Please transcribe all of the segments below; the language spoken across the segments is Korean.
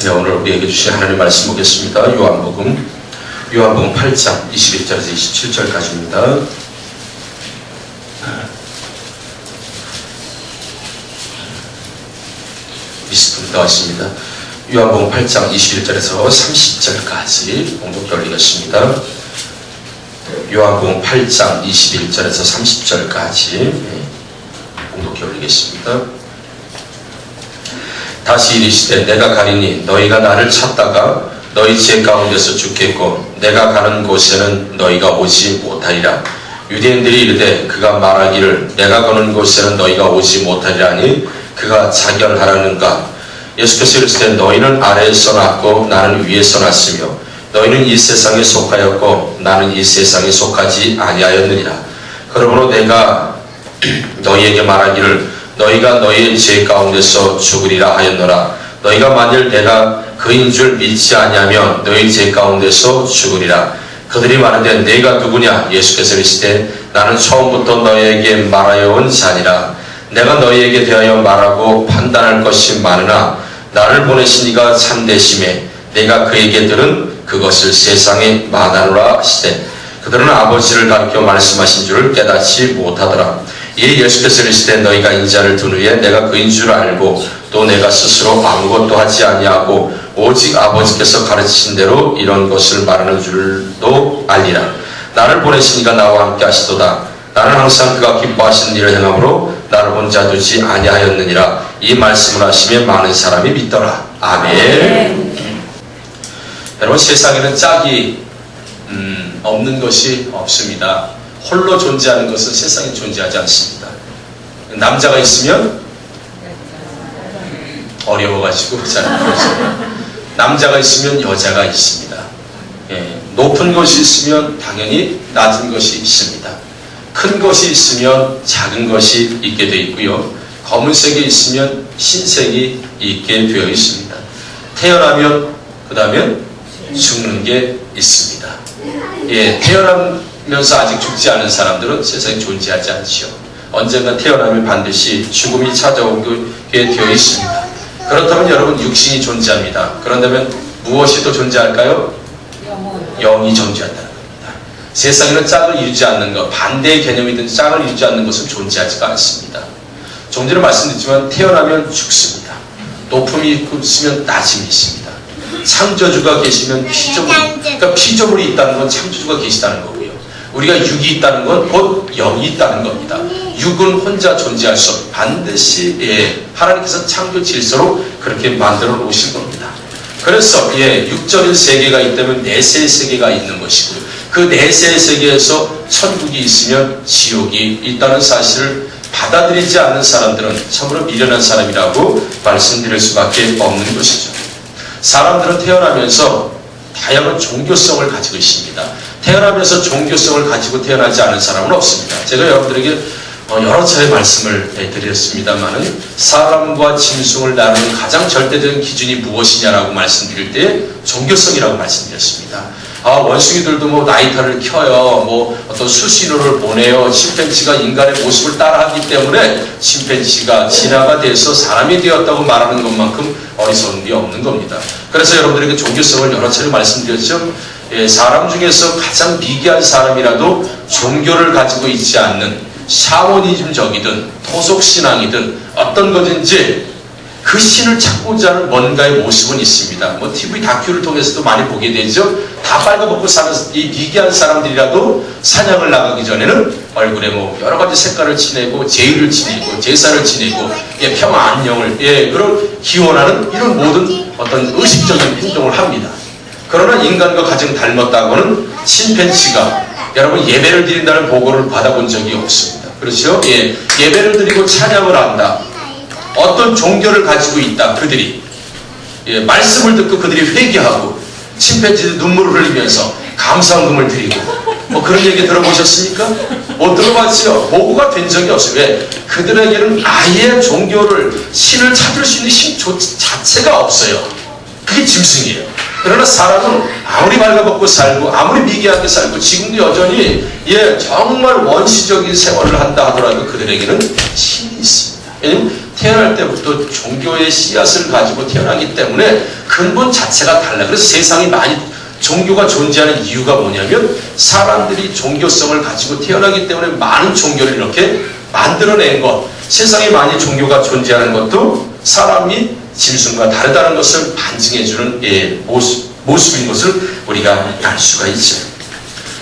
네, 오늘 우리에게 주신 하나님 말씀 보겠습니다. 요한복음 8장 21절에서 27절까지입니다. 리스트 나왔습니다. 요한복음 8장 21절에서 30절까지 공독 올리겠습니다. 요한복음 8장 21절에서 30절까지 공독 올리겠습니다. 다시 이르시되 내가 가리니 너희가 나를 찾다가 너희 죄 가운데서 죽겠고 내가 가는 곳에는 너희가 오지 못하리라. 유대인들이 이르되 그가 말하기를 내가 가는 곳에는 너희가 오지 못하리라니 그가 자견하라는가. 예수께서 이르시되 너희는 아래에서 났고 나는 위에서 났으며 너희는 이 세상에 속하였고 나는 이 세상에 속하지 아니하였느니라. 그러므로 내가 너희에게 말하기를 너희가 너희의 죄 가운데서 죽으리라 하였노라. 너희가 만일 내가 그인 줄 믿지 아니하면 너희 죄 가운데서 죽으리라. 그들이 말하되 내가 누구냐? 예수께서 이르시되 나는 처음부터 너희에게 말하여 온 자니라. 내가 너희에게 대하여 말하고 판단할 것이 많으나 나를 보내신 이가 참되심에 내가 그에게 들은 그것을 세상에 말하노라 하시되 그들은 아버지를 가리켜 말씀하신 줄을 깨닫지 못하더라. 이에 예수께서 이르시되 너희가 인자를 둔 후에 내가 그인 줄 알고 또 내가 스스로 아무것도 하지 아니하고 오직 아버지께서 가르치신 대로 이런 것을 말하는 줄도 알리라. 나를 보내신 이가 나와 함께 하시도다. 나는 항상 그가 기뻐하시는 일을 행함으로 나를 혼자 두지 아니하였느니라. 이 말씀을 하시며 많은 사람이 믿더라. 아멘. 여러분, 세상에는 짝이 없는 것이 없습니다. 홀로 존재하는 것은 세상에 존재하지 않습니다. 남자가 있으면 어려워가지고 잘 안 보이죠. 남자가 있으면 여자가 있습니다. 높은 것이 있으면 당연히 낮은 것이 있습니다. 큰 것이 있으면 작은 것이 있게 되어 있고요. 검은색이 있으면 흰색이 있게 되어 있습니다. 태어나면 그 다음에 죽는 게 있습니다. 태어나면서 아직 죽지 않은 사람들은 세상에 존재하지 않지요. 언젠가 태어나면 반드시 죽음이 찾아오게 되어 있습니다. 그렇다면 여러분, 육신이 존재합니다. 그런다면 무엇이 더 존재할까요? 영이 존재한다는 겁니다. 세상에는 짝을 이루지 않는 것, 반대의 개념이든 짝을 이루지 않는 것은 존재하지가 않습니다. 좀 전에 말씀드렸지만 태어나면 죽습니다. 높음이 있으면 낮음이 있습니다. 창조주가 계시면 피조물이, 그러니까 피조물이 있다는 건 창조주가 계시다는 거고요. 우리가 육이 있다는 건 곧 영이 있다는 겁니다. 육은 혼자 존재할 수 없고 반드시 하나님께서 창조 질서로 그렇게 만들어 놓으신 겁니다. 그래서 육적인 세계가 있다면 내세의 세계가 있는 것이고요. 그 내세의 세계에서 천국이 있으면 지옥이 있다는 사실을 받아들이지 않는 사람들은 참으로 미련한 사람이라고 말씀드릴 수밖에 없는 것이죠. 사람들은 태어나면서 다양한 종교성을 가지고 있습니다. 태어나면서 종교성을 가지고 태어나지 않은 사람은 없습니다. 제가 여러분들에게 여러 차례 말씀을 드렸습니다만은 사람과 짐승을 나누는 가장 절대적인 기준이 무엇이냐라고 말씀드릴 때 종교성이라고 말씀드렸습니다. 원숭이들도 나이터를 켜요. 어떤 수신호를 보내요. 침팬지가 인간의 모습을 따라하기 때문에 침팬지가 진화가 돼서 사람이 되었다고 말하는 것만큼 어리석은 게 없는 겁니다. 그래서 여러분들에게 종교성을 여러 차례 말씀드렸죠. 사람 중에서 가장 미개한 사람이라도 종교를 가지고 있지 않는 샤머니즘적이든 토속신앙이든 어떤 것인지 그 신을 찾고자 하는 뭔가의 모습은 있습니다. TV 다큐를 통해서도 많이 보게 되죠. 다 빨가벗고 사는 이 미개한 사람들이라도 사냥을 나가기 전에는 얼굴에 여러 가지 색깔을 칠하고 제의를 지니고 제사를 지니고 평화 안녕을 그걸 기원하는 이런 모든 어떤 의식적인 행동을 합니다. 그러나 인간과 가장 닮았다고는 침팬지가 여러분 예배를 드린다는 보고를 받아본 적이 없습니다. 그렇죠? 예배를 드리고 찬양을 한다. 어떤 종교를 가지고 있다. 그들이 말씀을 듣고 그들이 회개하고 침팬지도 눈물을 흘리면서 감사원금을 드리고 그런 얘기 들어보셨습니까? 못 들어봤지요. 보고가 된 적이 없어요. 왜? 그들에게는 아예 종교를 신을 찾을 수 있는 힘 자체가 없어요. 그게 짐승이에요. 그러나 사람은 아무리 발가벗고 살고 아무리 미개하게 살고 지금도 여전히 정말 원시적인 생활을 한다 하더라도 그들에게는 신이 있습니다. 태어날 때부터 종교의 씨앗을 가지고 태어나기 때문에 근본 자체가 달라요. 그래서 세상에 많이 종교가 존재하는 이유가 뭐냐면 사람들이 종교성을 가지고 태어나기 때문에 많은 종교를 이렇게 만들어낸 것. 세상에 많이 종교가 존재하는 것도 사람이 짐승과 다르다는 것을 반증해주는 모습인 것을 우리가 알 수가 있죠.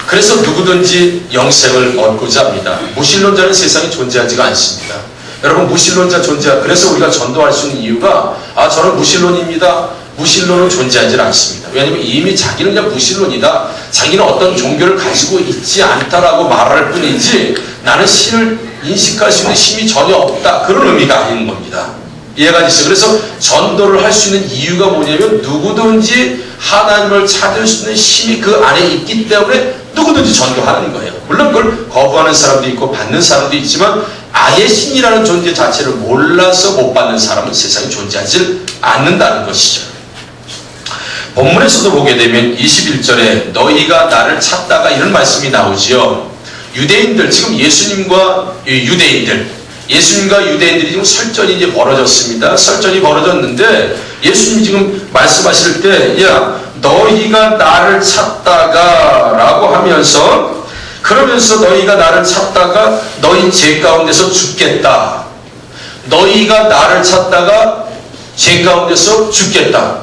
그래서 누구든지 영생을 얻고자 합니다. 무신론자는 세상에 존재하지가 않습니다. 여러분, 무신론자 그래서 우리가 전도할 수 있는 이유가 저는 무신론입니다. 무신론은 존재하지 않습니다. 왜냐하면 이미 자기는 그냥 무신론이다. 자기는 어떤 종교를 가지고 있지 않다라고 말할 뿐이지 나는 신을 인식할 수 있는 힘이 전혀 없다. 그런 의미가 아닌 겁니다. 이해가 되시죠? 그래서 전도를 할 수 있는 이유가 뭐냐면 누구든지 하나님을 찾을 수 있는 힘이 그 안에 있기 때문에 누구든지 전도하는 거예요. 물론 그걸 거부하는 사람도 있고 받는 사람도 있지만 아예 신이라는 존재 자체를 몰라서 못 받는 사람은 세상에 존재하지 않는다는 것이죠. 본문에서도 보게 되면 21절에 너희가 나를 찾다가 이런 말씀이 나오지요. 유대인들, 지금 예수님과 유대인들이 지금 설전이 이제 벌어졌습니다. 설전이 벌어졌는데 예수님이 지금 말씀하실 때 너희가 나를 찾다가 라고 하면서 그러면서 너희가 나를 찾다가 너희 죄 가운데서 죽겠다. 너희가 나를 찾다가 죄 가운데서 죽겠다.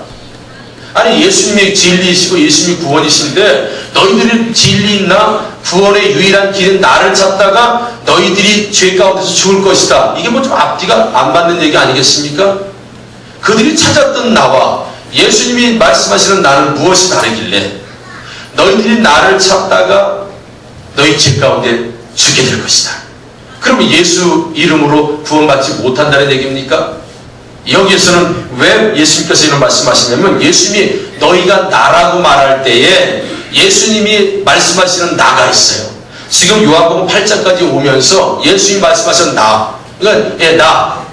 아니 예수님이 진리이시고 예수님이 구원이신데 너희들이 진리 있나? 구원의 유일한 길은 나를 찾다가 너희들이 죄 가운데서 죽을 것이다. 이게 뭐 좀 앞뒤가 안 맞는 얘기 아니겠습니까? 그들이 찾았던 나와 예수님이 말씀하시는 나는 무엇이 다르길래 너희들이 나를 찾다가 너희 죄 가운데 죽게 될 것이다. 그러면 예수 이름으로 구원받지 못한다는 얘기입니까? 여기에서는 왜 예수님께서 이런 말씀하시냐면 예수님이 너희가 나라고 말할 때에 예수님이 말씀하시는 나가 있어요. 지금 요한복음 8장까지 오면서 예수님이 말씀하시는 나, 그러니까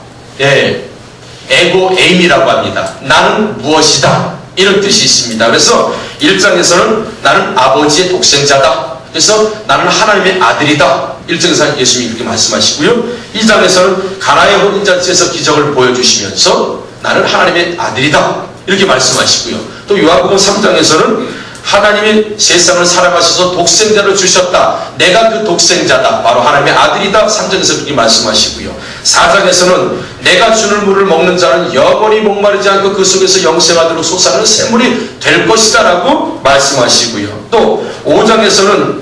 에고 에임이라고 합니다. 나는 무엇이다 이런 뜻이 있습니다. 그래서 1장에서는 나는 아버지의 독생자다. 그래서 나는 하나님의 아들이다. 1장에서 예수님이 이렇게 말씀하시고요. 2장에서는 가나의 혼인잔치에서 기적을 보여주시면서 나는 하나님의 아들이다. 이렇게 말씀하시고요. 또 요한복음 3장에서는 하나님이 세상을 사랑하셔서 독생자를 주셨다. 내가 그 독생자다. 바로 하나님의 아들이다. 3장에서 그렇게 말씀하시고요. 4장에서는 내가 주는 물을 먹는 자는 영원히 목마르지 않고 그 속에서 영생하도록 솟아나는 샘물이 될 것이다 라고 말씀하시고요. 또 5장에서는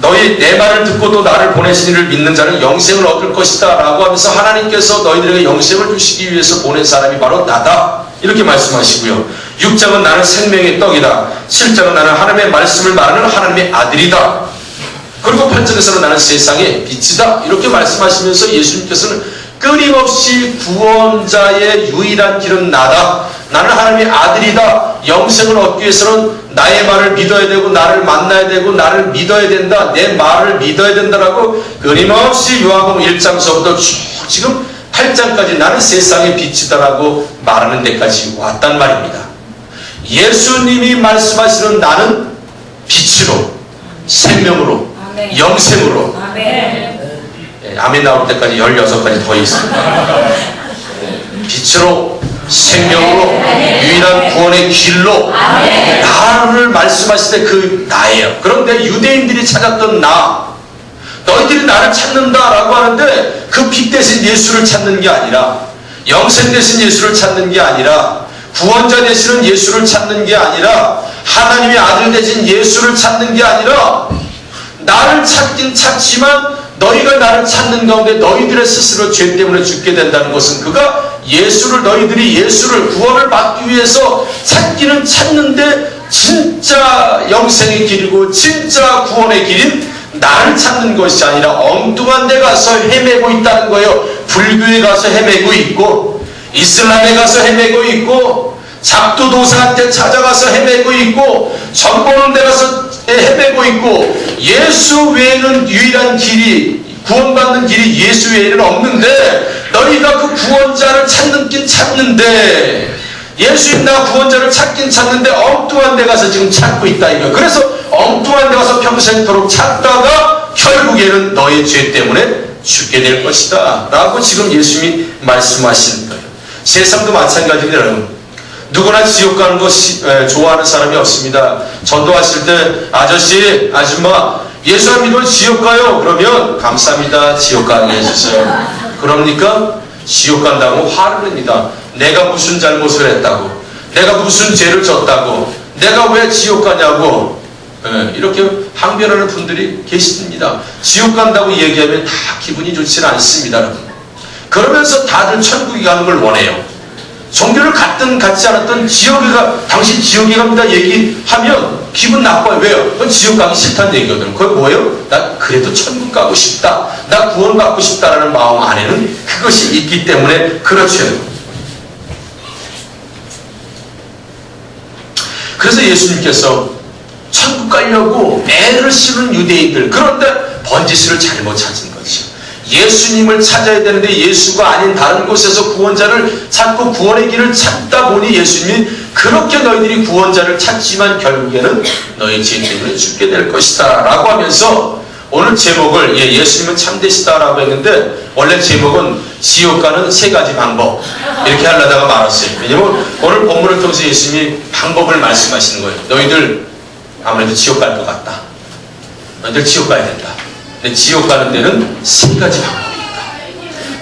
너희 내 말을 듣고도 나를 보내신 이를 믿는 자는 영생을 얻을 것이다 라고 하면서 하나님께서 너희들에게 영생을 주시기 위해서 보낸 사람이 바로 나다 이렇게 말씀하시고요. 6장은 나는 생명의 떡이다. 7장은 나는 하나님의 말씀을 말하는 하나님의 아들이다. 그리고 8장에서는 나는 세상의 빛이다 이렇게 말씀하시면서 예수님께서는 끊임없이 구원자의 유일한 길은 나다. 나는 하나님의 아들이다. 영생을 얻기 위해서는 나의 말을 믿어야 되고 나를 만나야 되고 나를 믿어야 된다. 내 말을 믿어야 된다라고 끊임없이 요한복음 1장서부터 지금 8장까지 나는 세상의 빛이다라고 말하는 데까지 왔단 말입니다. 예수님이 말씀하시는 나는 빛으로 생명으로 아멘. 영생으로 아멘. 아멘 나올 때까지 16가지 더 있습니다. 빛으로 생명으로 유일한 구원의 길로 나를 말씀하실 때 그 나예요. 그런데 유대인들이 찾았던 나, 너희들이 나를 찾는다라고 하는데 그 빛 대신 예수를 찾는 게 아니라 영생 대신 예수를 찾는 게 아니라 구원자 되시는 예수를 찾는 게 아니라 하나님의 아들 되신 예수를 찾는 게 아니라 나를 찾긴 찾지만 너희가 나를 찾는 가운데 너희들의 스스로 죄 때문에 죽게 된다는 것은 그가 너희들이 예수를 구원을 받기 위해서 찾기는 찾는데 진짜 영생의 길이고 진짜 구원의 길인 나를 찾는 것이 아니라 엉뚱한 데 가서 헤매고 있다는 거예요. 불교에 가서 헤매고 있고 이슬람에 가서 헤매고 있고 잡두도사한테 찾아가서 헤매고 있고 전 보는 데 가서 헤매고 있고 예수 외에는 유일한 길이 구원받는 길이 예수 외에는 없는데 너희가 그 구원자를 찾긴 찾는데 예수님 나 구원자를 찾긴 찾는데 엉뚱한 데 가서 지금 찾고 있다 이거예요. 그래서 엉뚱한 데 가서 평생토록 찾다가 결국에는 너의 죄 때문에 죽게 될 것이다 라고 지금 예수님이 말씀하시는 거예요. 세상도 마찬가지입니다. 여러분. 누구나 지옥 가는 거 좋아하는 사람이 없습니다. 전도하실 때 아저씨, 아줌마 예수 안 믿으면 지옥 가요. 그러면 감사합니다. 지옥 가게 해주세요. 그럽니까? 지옥 간다고 화를 냅니다. 내가 무슨 잘못을 했다고, 내가 무슨 죄를 졌다고, 내가 왜 지옥 가냐고 이렇게 항변하는 분들이 계십니다. 지옥 간다고 얘기하면 다 기분이 좋지는 않습니다. 여러분. 그러면서 다들 천국에 가는 걸 원해요. 종교를 갖든 갖지 않았든 당신 지옥에 갑니다 얘기하면 기분 나빠요. 왜요? 그건 지옥 가기 싫다는 얘기거든. 그건 뭐예요? 나 그래도 천국 가고 싶다, 나 구원받고 싶다라는 마음 안에는 그것이 있기 때문에 그렇죠. 그래서 예수님께서 천국 가려고 애를 쓰는 유대인들, 그런데 번지수를 잘못 찾은 거죠. 예수님을 찾아야 되는데 예수가 아닌 다른 곳에서 구원자를 찾고 구원의 길을 찾다 보니 예수님이 그렇게 너희들이 구원자를 찾지만 결국에는 너희 죄 때문에 죽게 될 것이다 라고 하면서 오늘 제목을 예수님은 참되시다 라고 했는데 원래 제목은 지옥 가는 세 가지 방법 이렇게 하려다가 말았어요. 왜냐면 오늘 본문을 통해서 예수님이 방법을 말씀하시는 거예요. 너희들 아무래도 지옥 갈 것 같다. 너희들 지옥 가야 된다. 근데 지옥 가는 데는 세 가지 방법입니다.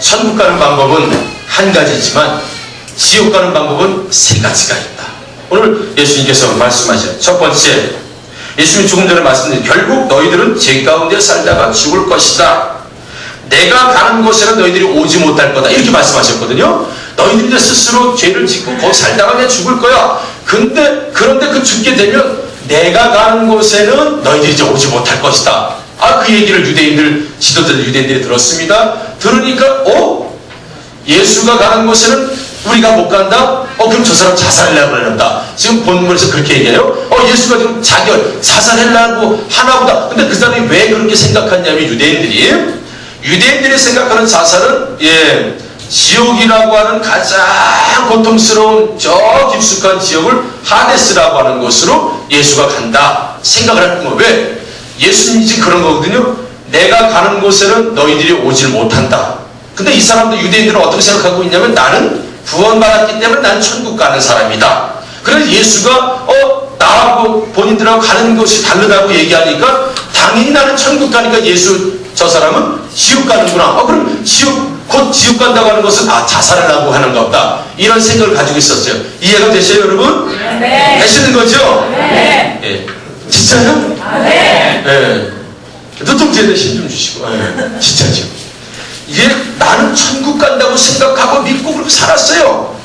천국 가는 방법은 한 가지지만 지옥 가는 방법은 세 가지가 있다. 오늘 예수님께서 말씀하셔요. 첫 번째, 예수님이 조금 전에 말씀드린 결국 너희들은 죄 가운데 살다가 죽을 것이다. 내가 가는 곳에는 너희들이 오지 못할 거다. 이렇게 말씀하셨거든요. 너희들이 이제 스스로 죄를 짓고 거기 살다가 그냥 죽을 거야. 그런데 그 죽게 되면 내가 가는 곳에는 너희들이 이제 오지 못할 것이다. 그 얘기를 지도자들 유대인들이 들었습니다. 들으니까 예수가 가는 곳에는 우리가 못 간다? 그럼 저 사람 자살하려고 그런다. 지금 본문에서 그렇게 얘기해요. 예수가 지금 자살하려고 하나보다. 근데 그 사람이 왜 그렇게 생각하냐면 유대인들이 생각하는 자살은 지옥이라고 하는 가장 고통스러운 저 깊숙한 지역을 하데스라고 하는 곳으로 예수가 간다 생각을 하는 거예요. 왜? 예수님이 지금 그런 거거든요. 내가 가는 곳에는 너희들이 오질 못한다. 근데 이 사람들 유대인들은 어떻게 생각하고 있냐면 나는 구원받았기 때문에 난 천국 가는 사람이다. 그래서 예수가 나하고 본인들하고 가는 곳이 다르다고 얘기하니까 당연히 나는 천국 가니까 저 사람은 지옥 가는구나. 그럼 곧 지옥 간다고 하는 것은 자살을 하고 하는가 보다. 이런 생각을 가지고 있었어요. 이해가 되세요 여러분? 네. 되시는 거죠? 네. 예. 진짜요? 네. 예. 눈동자에다 힘 좀 주시고. 진짜죠. 나는 천국 간다고 생각하고 믿고 그렇게 살았어요.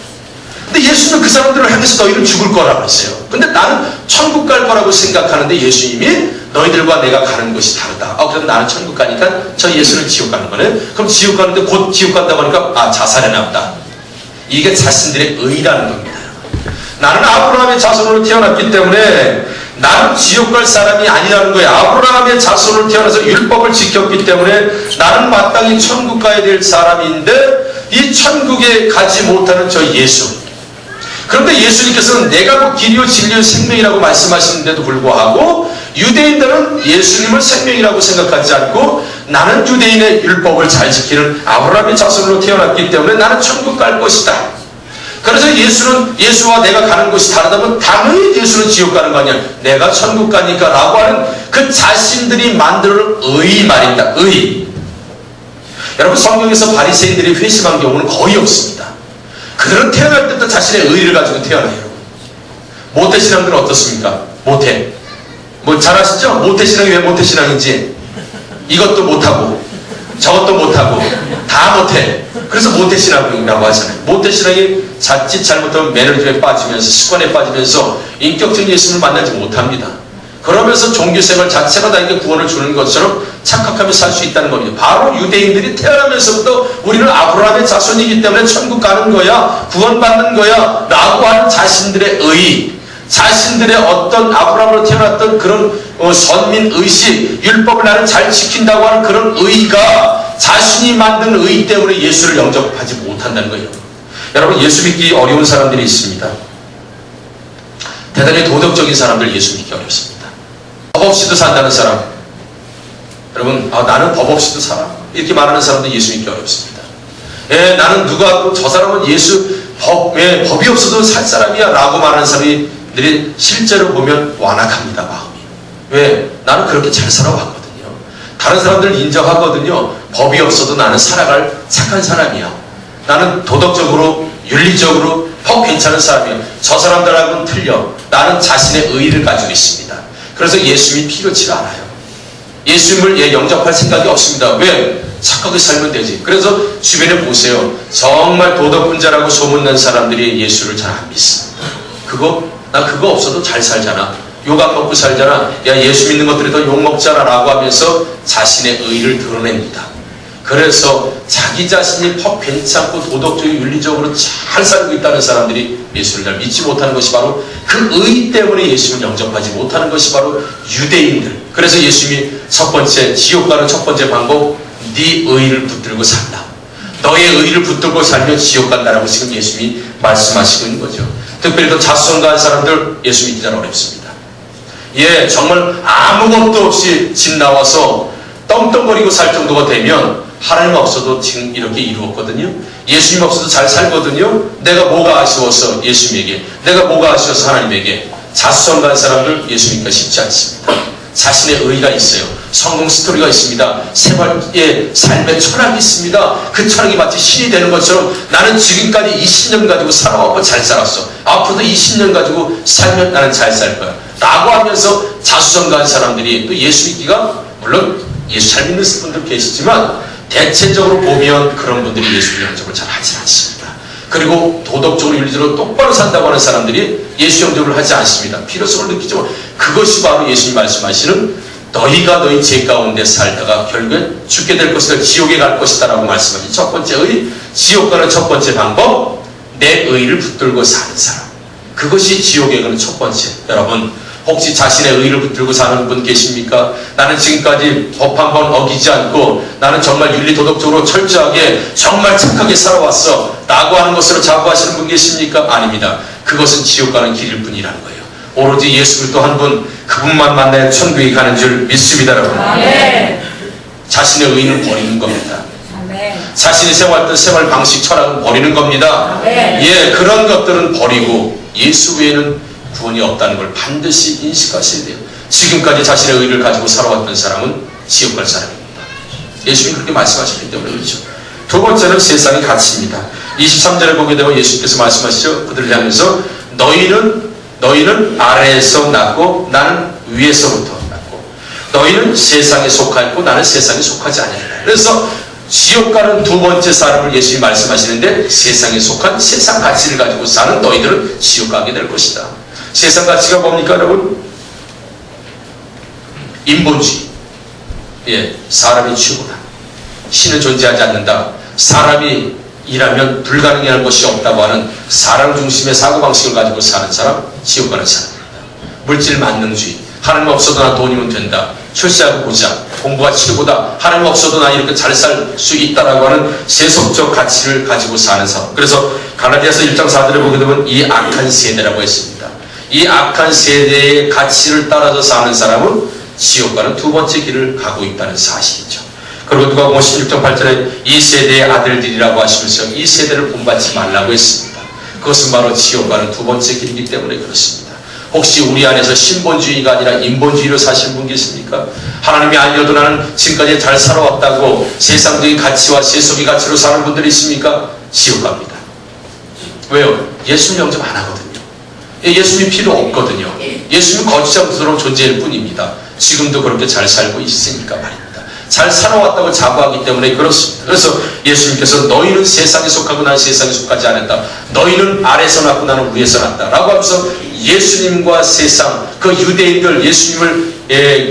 근데 예수는 그 사람들을 향해서 너희는 죽을 거라고 했어요. 근데 나는 천국 갈 거라고 생각하는데 예수님이 너희들과 내가 가는 곳이 다르다. 그래도 나는 천국 가니까 저 예수는 지옥 가는 거네. 그럼 지옥 가는데 곧 지옥 간다고 하니까 자살해나 보다. 이게 자신들의 의라는 겁니다. 나는 아브라함의 자손으로 태어났기 때문에 나는 지옥 갈 사람이 아니라는 거예요. 아브라함의 자손으로 태어나서 율법을 지켰기 때문에 나는 마땅히 천국 가야 될 사람인데 이 천국에 가지 못하는 저 예수. 그런데 예수님께서는 내가 길이요 진리요 생명이라고 말씀하시는데도 불구하고 유대인들은 예수님을 생명이라고 생각하지 않고 나는 유대인의 율법을 잘 지키는 아브라함의 자손으로 태어났기 때문에 나는 천국 갈 것이다. 그래서 예수와 내가 가는 곳이 다르다면 당연히 예수는 지옥 가는 거 아니야. 내가 천국 가니까 라고 하는 그 자신들이 만드는 의 말입니다. 의. 여러분 성경에서 바리새인들이 회심한 경우는 거의 없습니다. 그들은 태어날 때부터 자신의 의를 가지고 태어나요. 모태신앙들은 어떻습니까? 모태. 잘 아시죠? 모태신앙이 왜 모태신앙인지. 이것도 못하고 저것도 못하고 다 못해. 그래서 모태신앙이라고 하잖아요. 모태신앙이 자칫 잘못하면 매너리즘에 빠지면서 습관에 빠지면서 인격적인 예수님을 만나지 못합니다. 그러면서 종교생활 자체가 나에게 구원을 주는 것처럼 착각하며 살 수 있다는 겁니다. 바로 유대인들이 태어나면서부터 우리는 아브라함의 자손이기 때문에 천국 가는 거야, 구원받는 거야 라고 하는 자신들의 의, 자신들의 어떤 아브라함으로 태어났던 그런 선민의식, 율법을 나는 잘 지킨다고 하는 그런 의가 자신이 만든 의 때문에 예수를 영접하지 못한다는 거예요. 여러분 예수 믿기 어려운 사람들이 있습니다. 대단히 도덕적인 사람들 예수 믿기 어렵습니다. 법 없이도 산다는 사람, 여러분 나는 법 없이도 살아 이렇게 말하는 사람도 예수 믿기 어렵습니다. 나는 누가 저 사람은 법이 없어도 살 사람이야 라고 말하는 사람들이 실제로 보면 완악합니다. 마음이. 왜? 나는 그렇게 잘 살아왔거든요. 다른 사람들 인정하거든요. 법이 없어도 나는 살아갈 착한 사람이야. 나는 도덕적으로 윤리적으로 괜찮은 사람이야. 저 사람들하고는 틀려. 나는 자신의 의의를 가지고 있습니다. 그래서 예수님이 필요치 않아요. 예수님을 영접할 생각이 없습니다. 왜? 착하게 살면 되지. 그래서 주변에 보세요. 정말 도덕분자라고 소문난 사람들이 예수를 잘 안 믿습니다. 나 그거 없어도 잘 살잖아. 욕 안 먹고 살잖아. 야, 예수 믿는 것들이 더 욕 먹잖아 라고 하면서 자신의 의의를 드러냅니다. 그래서 자기 자신이 괜찮고 도덕적으로 윤리적으로 잘 살고 있다는 사람들이 예수를 잘 믿지 못하는 것이 바로 그 의의 때문에 예수를 영접하지 못하는 것이 바로 유대인들. 그래서 예수님이 첫 번째, 지옥 가는 첫 번째 방법, 네 의의를 붙들고 산다. 너의 의의를 붙들고 살면 지옥 간다라고 지금 예수님이 말씀하시고 있는 거죠. 특별히 또 자수성가한 사람들 예수 믿기 잘 어렵습니다. 정말 아무것도 없이 집 나와서 떵떵거리고 살 정도가 되면 하나님 없어도 지금 이렇게 이루었거든요. 예수님 없어도 잘 살거든요. 내가 뭐가 아쉬워서 예수님에게, 내가 뭐가 아쉬워서 하나님에게. 자수성가한 사람들 예수 믿기가 쉽지 않습니다. 자신의 의의가 있어요. 성공 스토리가 있습니다. 생활의 삶의 철학이 있습니다. 그 철학이 마치 신이 되는 것처럼 나는 지금까지 20년 가지고 살아왔고 잘 살았어. 앞으로도 20년 가지고 살면 나는 잘 살 거야 라고 하면서 자수성가한 사람들이 또 예수 믿기가, 물론 예수 잘 믿는 분들 계시지만 대체적으로 보면 그런 분들이 예수 영접을 잘 하지 않습니다. 그리고 도덕적으로 윤리적으로 똑바로 산다고 하는 사람들이 예수 영접을 하지 않습니다. 필요성을 느끼죠. 그것이 바로 예수님 말씀하시는 너희가 너희 죄 가운데 살다가 결국엔 죽게 될 것이다, 지옥에 갈 것이다 라고 말씀하신 첫 번째 의, 지옥 가는 첫 번째 방법, 내 의의를 붙들고 사는 사람. 그것이 지옥에 가는 첫 번째. 여러분 혹시 자신의 의의를 붙들고 사는 분 계십니까? 나는 지금까지 법 한 번 어기지 않고 나는 정말 윤리 도덕적으로 철저하게 정말 착하게 살아왔어 라고 하는 것으로 자부하시는 분 계십니까? 아닙니다. 그것은 지옥 가는 길일 뿐이라는 거예요. 오로지 예수 그리스도 한 분, 그분만 만나야 천국에 가는 줄 믿습니다. 여러분. 자신의 의의는 버리는 겁니다. 자신이 생활했던 생활 방식, 철학은 버리는 겁니다. 그런 것들은 버리고 예수 외에는 구원이 없다는 걸 반드시 인식하셔야 돼요. 지금까지 자신의 의의를 가지고 살아왔던 사람은 지옥 갈 사람입니다. 예수님이 그렇게 말씀하셨기 때문에 그렇죠. 두 번째는 세상의 가치입니다. 23절에 보게 되면 예수님께서 말씀하시죠. 그들을 향해서 너희는 아래에서 났고 나는 위에서부터 났고 너희는 세상에 속하였고 나는 세상에 속하지 아니하리라. 그래서 지옥 가는 두 번째 사람을 예수님이 말씀하시는데 세상에 속한 세상 가치를 가지고 사는 너희들은 지옥 가게 될 것이다. 세상 가치가 뭡니까 여러분? 인본주의. 사람이 최고다. 신은 존재하지 않는다. 사람이 일하면 불가능한 것이 없다고 하는 사람 중심의 사고방식을 가지고 사는 사람, 지옥 가는 사람입니다. 물질 만능주의. 하나님 없어도 나 돈이면 된다. 출세하고 보자. 공부가 최고다. 하나님 없어도 나 이렇게 잘 살 수 있다라고 하는 세속적 가치를 가지고 사는 사람. 그래서 갈라디아서 1장 4절에 보게 되면 이 악한 세대라고 했습니다. 이 악한 세대의 가치를 따라서 사는 사람은 지옥 가는 두 번째 길을 가고 있다는 사실이죠. 그리고 누가복음 16장 8절에 이 세대의 아들들이라고 하시면서 이 세대를 본받지 말라고 했습니다. 그것은 바로 지옥 가는 두 번째 길이기 때문에 그렇습니다. 혹시 우리 안에서 신본주의가 아니라 인본주의로 사시는 분 계십니까? 하나님이 아니어도 나는 지금까지 잘 살아왔다고 세상적인 가치와 세속의 가치로 사는 분들이 있습니까? 지옥 갑니다. 왜요? 예수님 영접 안 하거든요. 예수님이 필요 없거든요. 예수님은 거짓장스러운 존재일 뿐입니다. 지금도 그렇게 잘 살고 있으니까 말입니다. 잘 살아왔다고 자부하기 때문에 그렇습니다. 그래서 예수님께서 너희는 세상에 속하고 나는 세상에 속하지 않았다. 너희는 아래에서 났고 나는 위에서 났다 라고 하면서 예수님과 세상, 그 유대인들 예수님을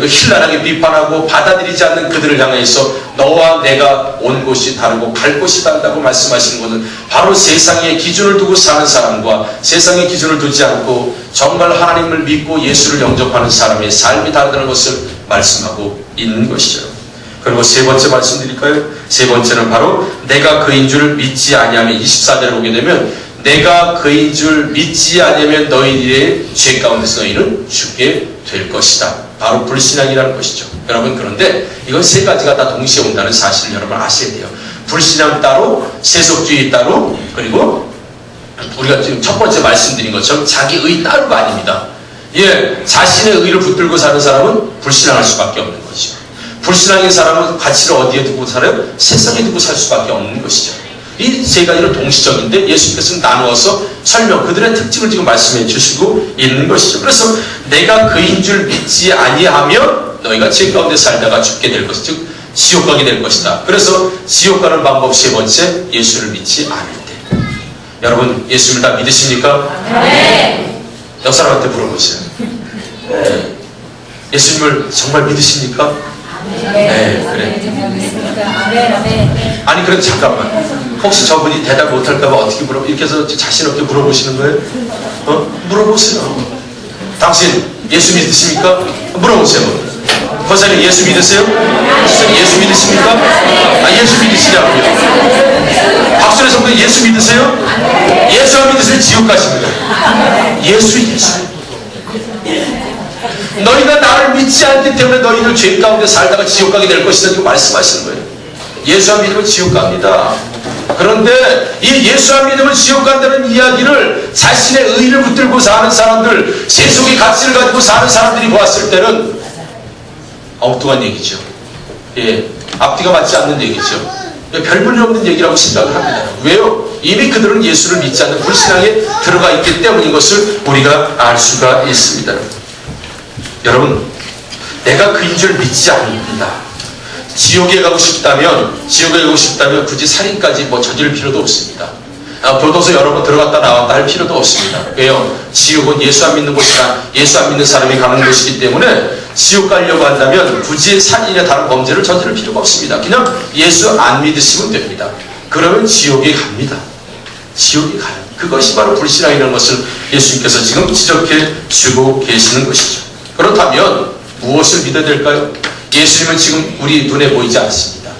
힐난하게 비판하고 받아들이지 않는 그들을 향해서 너와 내가 온 곳이 다르고 갈 곳이 다르다고 말씀하시는 것은 바로 세상의 기준을 두고 사는 사람과 세상의 기준을 두지 않고 정말 하나님을 믿고 예수를 영접하는 사람의 삶이 다르다는 것을 말씀하고 있는 것이죠. 그리고 세 번째 말씀드릴까요? 세 번째는 바로 내가 그인 줄 믿지 아니하면 24절에 보게 되면 내가 그인 줄 믿지 아니하면 너희들의 죄 가운데서 너희는 죽게 될 것이다. 바로 불신앙이라는 것이죠. 여러분 그런데 이건 세 가지가 다 동시에 온다는 사실을 여러분 아셔야 돼요. 불신앙 따로, 세속주의 따로, 그리고 우리가 지금 첫 번째 말씀드린 것처럼 자기의 따로가 아닙니다. 예, 자신의 의를 붙들고 사는 사람은 불신앙할 수밖에 없는 것이죠. 불신앙인 사람은 가치를 어디에 두고 살아요? 세상에 두고 살 수밖에 없는 것이죠. 이 세 가지는 동시적인데 예수님께서는 나누어서 설명, 그들의 특징을 지금 말씀해 주시고 있는 것이죠. 그래서 내가 그인 줄 믿지 아니하면 너희가 죄 가운데 살다가 죽게 될 것이죠. 즉 지옥 가게 될 것이다. 그래서 지옥 가는 방법 세 번째, 예수를 믿지 않을 때. 여러분 예수님을 다 믿으십니까? 네. 옆 사람한테 물어보세요. 네. 예수님을 정말 믿으십니까? 네, 그래. 아니 그럼 잠깐만. 혹시 저분이 대답 못할까봐 어떻게 이렇게 해서 자신 없게 물어보시는 거예요? 물어보세요. 당신 예수 믿으십니까? 물어보세요. 권사님 예수 믿으세요? 예수 믿으십니까? 예수 믿으시냐고요? 박수래 성도 예수 믿으세요? 예수 안 믿으시면 지옥 가십니다. 예수. 너희가 나를 믿지 않기 때문에 너희들 죄 가운데 살다가 지옥 가게 될 것이다 지금 말씀하시는 거예요. 예수 안 믿으면 지옥 갑니다. 그런데 이 예수 안 믿으면 지옥 간다는 이야기를 자신의 의를 붙들고 사는 사람들, 세속의 가치를 가지고 사는 사람들이 보았을 때는 엉뚱한 얘기죠. 예, 앞뒤가 맞지 않는 얘기죠. 별 볼일 없는 얘기라고 생각을 합니다. 왜요? 이미 그들은 예수를 믿지 않는 불신앙에 들어가 있기 때문인 것을 우리가 알 수가 있습니다. 여러분, 내가 그인 줄 믿지 않는다. 지옥에 가고 싶다면 굳이 살인까지 저질 필요도 없습니다. 교도소 여러 번 들어갔다 나왔다 할 필요도 없습니다. 왜요? 지옥은 예수 안 믿는 곳이나 예수 안 믿는 사람이 가는 곳이기 때문에 지옥 가려고 한다면 굳이 살인이나 다른 범죄를 저지를 필요가 없습니다. 그냥 예수 안 믿으시면 됩니다. 그러면 지옥에 갑니다. 지옥에 가요. 그것이 바로 불신앙이라는 것을 예수님께서 지금 지적해 주고 계시는 것이죠. 그렇다면 무엇을 믿어야 될까요? 예수님은 지금 우리 눈에 보이지 않습니다.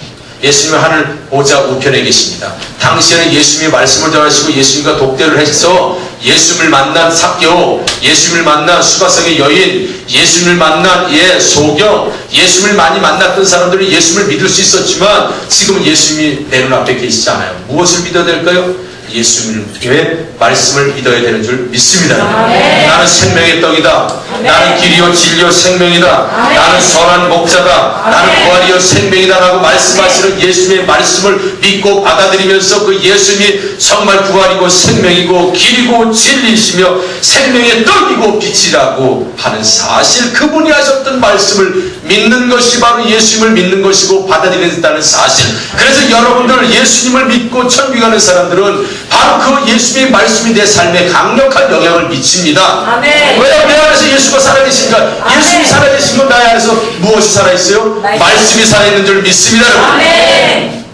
예수님은 하늘 보좌 우편에 계십니다. 당시에는 예수님이 말씀을 전하시고 예수님과 독대를 해서 예수님을 만난 삭개오, 예수님을 만난 수가성의 여인, 예수님을 만난 소경, 예수님을 많이 만났던 사람들은 예수님을 믿을 수 있었지만 지금은 예수님이 내 눈앞에 계시지 않아요. 무엇을 믿어야 될까요? 예수님의 말씀을 믿어야 되는 줄 믿습니다. 나는 생명의 떡이다. 나는 길이요 진리요 생명이다. 나는 선한 목자다. 나는 부활이요 생명이다 라고 말씀하시는 예수님의 말씀을 믿고 받아들이면서 그 예수님이 정말 부활이고 생명이고 길이고 진리이시며 생명의 떡이고 빛이라고 하는 사실, 그분이 하셨던 말씀을 믿는 것이 바로 예수님을 믿는 것이고 받아들인다는 사실. 그래서 여러분들 예수님을 믿고 천국에 가는 사람들은 바로 그 예수님의 말씀이 내 삶에 강력한 영향을 미칩니다. 아멘. 왜요? 내 안에서 예수가 살아계시니까. 아멘. 예수님이 살아계신 건 나의 안에서 무엇이 살아있어요? 말씀이 살아있는 줄 믿습니다. 아멘.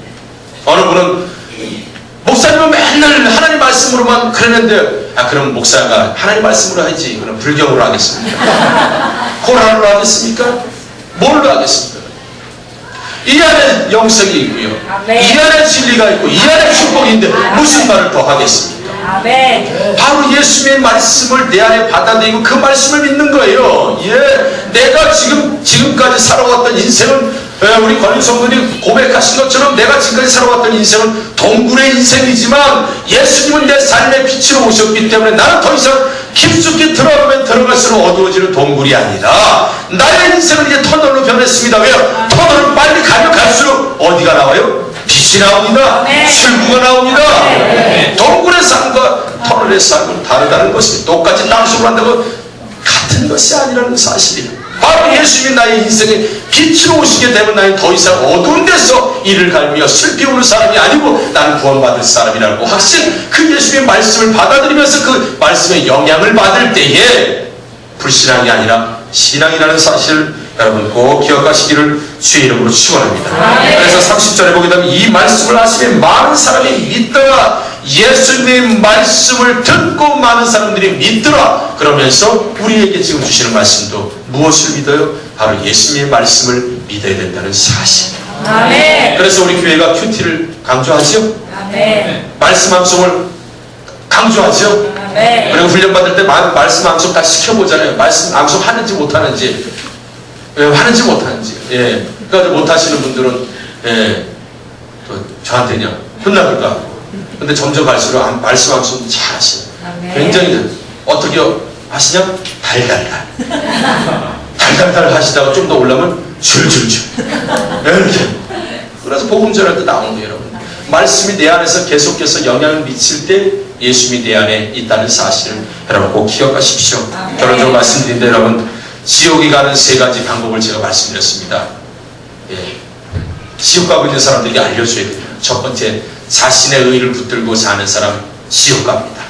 어느 분은 목사님은 맨날 하나님 말씀으로만 그러는데, 그럼 목사가 하나님 말씀으로 하지, 그럼 불경으로 하겠습니까? 코란으로 하겠습니까? 뭘로 하겠습니까? 이 안에 영성이 있고요. 아멘. 이 안에 진리가 있고 이 안에 축복인데 무슨 말을 더 하겠습니까? 아멘. 바로 예수님의 말씀을 내 안에 받아들이고 그 말씀을 믿는 거예요. 내가 지금까지 살아왔던 인생은, 우리 권인 성도님 고백하신 것처럼 내가 지금까지 살아왔던 인생은 동굴의 인생이지만 예수님은 내 삶의 빛으로 오셨기 때문에 나는 더 이상 깊숙이 들어가면 들어갈수록 어두워지는 동굴이 아니라 나의 인생은 이제 터널로 변했습니다. 왜요? 터널은 빨리 가면 갈수록 어디가 나와요? 빛이 나옵니다. 출구가 나옵니다. 동굴의 삶과 터널의 삶은 다르다는 것입니다. 똑같이 땅속으로 한다고 같은 것이 아니라는 사실이에요. 바로 예수님이 나의 인생에 빛으로 오시게 되면 나는 더 이상 어두운 데서 이를 갈며 슬피 우는 사람이 아니고 나는 구원받을 사람이라고 확신, 그 예수님의 말씀을 받아들이면서 그 말씀의 영향을 받을 때에 불신앙이 아니라 신앙이라는 사실을 여러분 꼭 기억하시기를 주의 이름으로 축원합니다. 그래서 30절에 보게 되면 이 말씀을 하시면 많은 사람이 믿더라. 예수님의 말씀을 듣고 많은 사람들이 믿더라. 그러면서 우리에게 지금 주시는 말씀도 무엇을 믿어요? 바로 예수님의 말씀을 믿어야 된다는 사실. 아멘. 그래서 우리 교회가 큐티를 강조하죠. 아멘. 말씀 암송을 강조하죠. 아멘. 그리고 훈련받을 때 말씀 암송 다 시켜보잖아요. 말씀 암송 하는지 못하는지. 왜 하는지 못하는지. 그러니까 못하시는 분들은 저한테 그냥 혼나볼까 하고. 근데 점점 갈수록 말씀하시면 잘하시네. 굉장히 어떻게 하시냐? 달달달. 달달달 하시다가 좀 더 올라면 줄줄줄. 이렇게. 그래서 복음 전할 때 나오는 거예요, 여러분. 말씀이 내 안에서 계속해서 영향을 미칠 때 예수님이 내 안에 있다는 사실을 여러분 꼭 기억하십시오. 결론적으로 말씀드린데 여러분, 지옥에 가는 세 가지 방법을 제가 말씀드렸습니다. 예. 지옥 가고 있는 사람들에게 알려줘야 돼요. 첫 번째, 자신의 의를 붙들고 사는 사람 지옥 갑니다.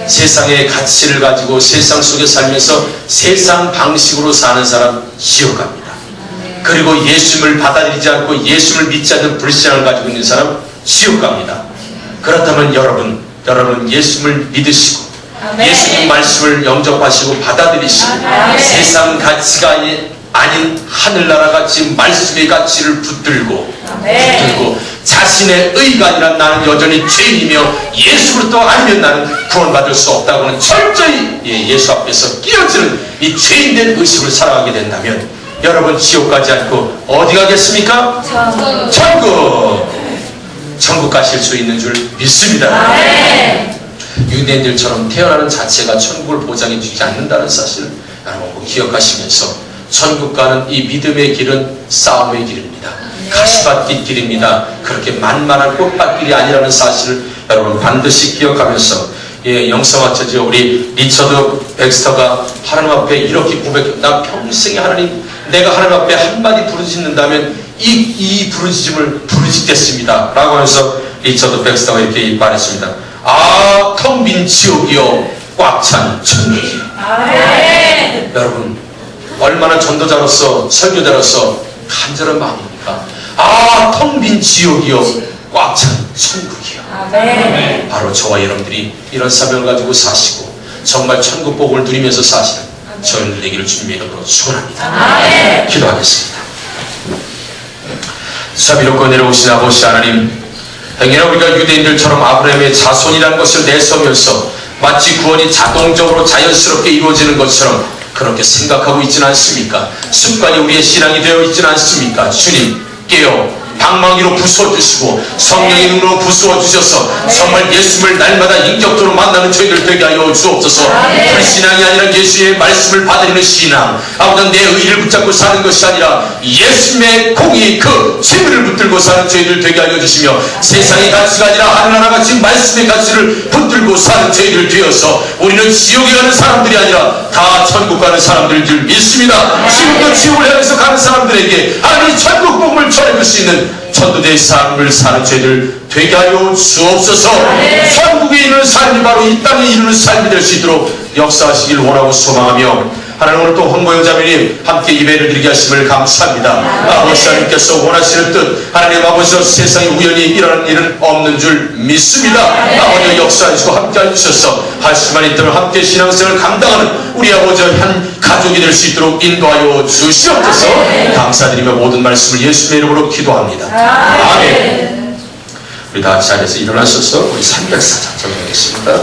세상의 가치를 가지고 세상 속에 살면서 세상 방식으로 사는 사람 지옥 갑니다. 그리고 예수님을 받아들이지 않고 예수님을 믿지 않는 불신앙을 가지고 있는 사람 지옥 갑니다. 그렇다면 여러분 예수님을 믿으시고 예수님 말씀을 영접하시고 받아들이시고 세상 가치가 아닌 하늘나라 가치 말씀의 가치를 붙들고 자신의 의가 아니라 나는 여전히 죄인이며 예수 그리스도 아니면 나는 구원받을 수 없다고는 철저히 예수 앞에서 끼어지는 이 죄인된 의식을 살아가게 된다면 여러분 지옥 가지 않고 어디 가겠습니까? 천국 가실 수 있는 줄 믿습니다. 유대인들처럼 태어나는 자체가 천국을 보장해 주지 않는다는 사실을 여러분 기억하시면서 천국 가는 이 믿음의 길은 싸움의 길입니다. 가시밭길 길입니다. 그렇게 만만한 꽃밭길이 아니라는 사실을 여러분 반드시 기억하면서 영성학자죠. 우리 리처드 백스터가 하나님 앞에 이렇게 고백해. 나 평생에 하나님, 내가 하나님 앞에 한마디 부르짖는다면 이 부르짖음을 부르짖겠습니다 라고 하면서 리처드 백스터가 이렇게 말했습니다. 아, 텅 빈 지옥이요 꽉 찬 천국이요. 여러분 얼마나 전도자로서 설교자로서 간절한 마음입니까? 아, 텅 빈 지옥이요 꽉 찬 천국이요. 바로 저와 여러분들이 이런 사명을 가지고 사시고 정말 천국 복음을 누리면서 사시는 저희들 되기를 주님의 이름으로 축원합니다. 기도하겠습니다. 자비롭고 내려오신 아버지 하나님, 행여나 우리가 유대인들처럼 아브라함의 자손이라는 것을 내세우면서 마치 구원이 자동적으로 자연스럽게 이루어지는 것처럼 그렇게 생각하고 있지는 않습니까? 습관이 우리의 신앙이 되어 있지는 않습니까? 주님 깨어 방망이로 부숴주시고 성령의 눈으로 부숴주셔서 정말 예수님을 날마다 인격적으로 만나는 저희들 되게 하여 주옵소서. 불신앙이 아니라 예수의 말씀을 받아들이는 신앙, 아무튼 내 의를 붙잡고 사는 것이 아니라 예수님의 공의 그 재물을 붙들고 사는 저희들 되게 하여 주시며 세상의 가치가 아니라 하늘나라 가치 말씀의 가치를 붙들고 사는 저희들 되어서 우리는 지옥에 가는 사람들이 아니라 다 천국 가는 사람들인 줄 믿습니다. 지금도 지옥을 향해서 가는 사람들에게 하나님 천국 복음을 전해줄 수 있는 천도대의 삶을 사는 죄들 되게 하여 주옵소서. 천국에 이르는 삶이 바로 이 땅에 이르는 삶이 될 수 있도록 역사하시길 원하고 소망하며 하나님 오늘 또 홍보영자매님 함께 예배를 드리게 하심을 감사합니다. 아버지 하나님께서 원하시는 뜻 하나님 아버지 세상에 우연히 일어나는 일은 없는 줄 믿습니다. 아버지 역사하시고 함께 해주셔서 할 수만 있도록 함께 신앙생활을 감당하는 우리 아버지 한 가족이 될 수 있도록 인도하여 주시옵소서. 감사드리며 모든 말씀을 예수의 이름으로 기도합니다. 아멘. 우리 다 자리에서 일어나셔서 우리 304장 전하겠습니다.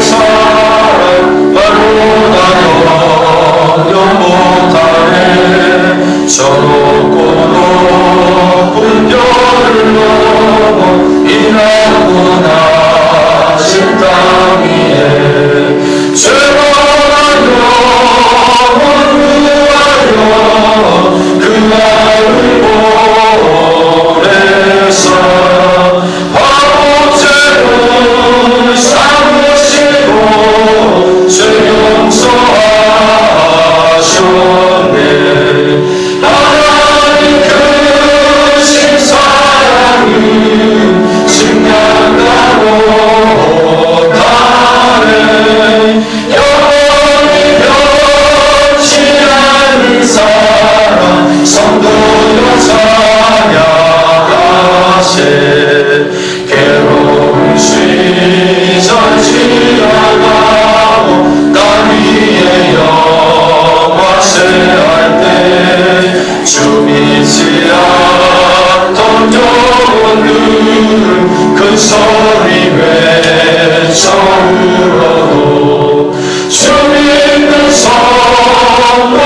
사랑 바로 나여 영원 영혼들은 큰 소리 외쳐 울어도 주 믿는 성도들의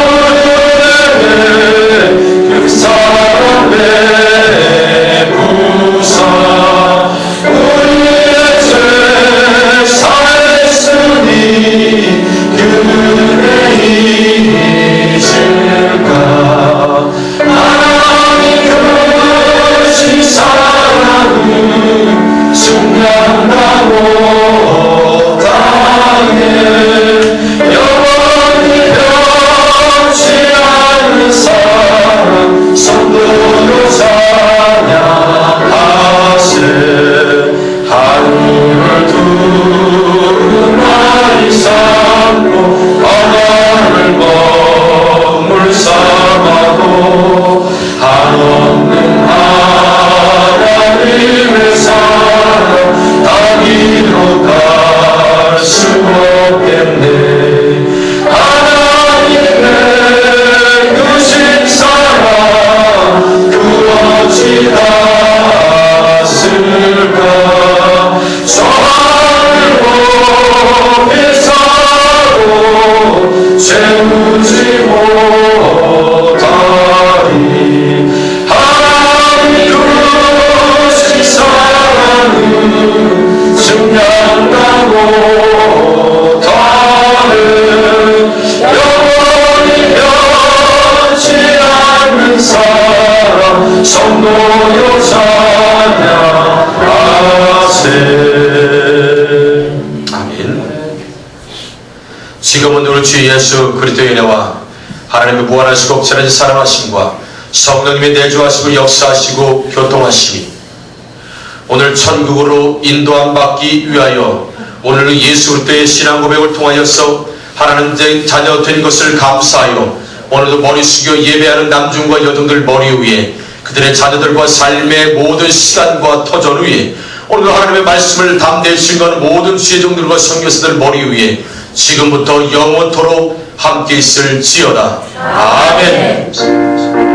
그 사랑의 부사 우리의 죄 사했으니 그의 이실까 하나님 그신 사랑은 숙련하고 땅에 영원히 변치 않는 사랑 성도로 찬양하세 하늘을 두루마리 삼고 바다를 먹물 삼아도 한없는 하나님의 사랑 따위로 갈 수 없겠네 하나님의 크신 사랑 그 어찌 닿았을까 저 하늘 높이 사로 채우지 못하리 하나님 크신 사랑은 증량하고 다른 영원히 변치 않는 사랑 성도여 찬양하세 아멘. 지금은 우리 주 예수 그리스도의 은혜와 하나님의 무한하시고 없지않은 사랑하심과 성령님의 내주하시고 역사하시고 교통하심이 오늘 천국으로 인도함 받기 위하여 오늘 예수 그리스도의 신앙 고백을 통하여서 하나님 자녀 된 것을 감사하여 오늘도 머리 숙여 예배하는 남중과 여성들 머리 위에 그들의 자녀들과 삶의 모든 시간과 터전 위에 오늘도 하나님의 말씀을 담대히 증거하는 모든 지혜종들과 선교사들 머리 위에 지금부터 영원토록 함께 있을지어다. 아멘.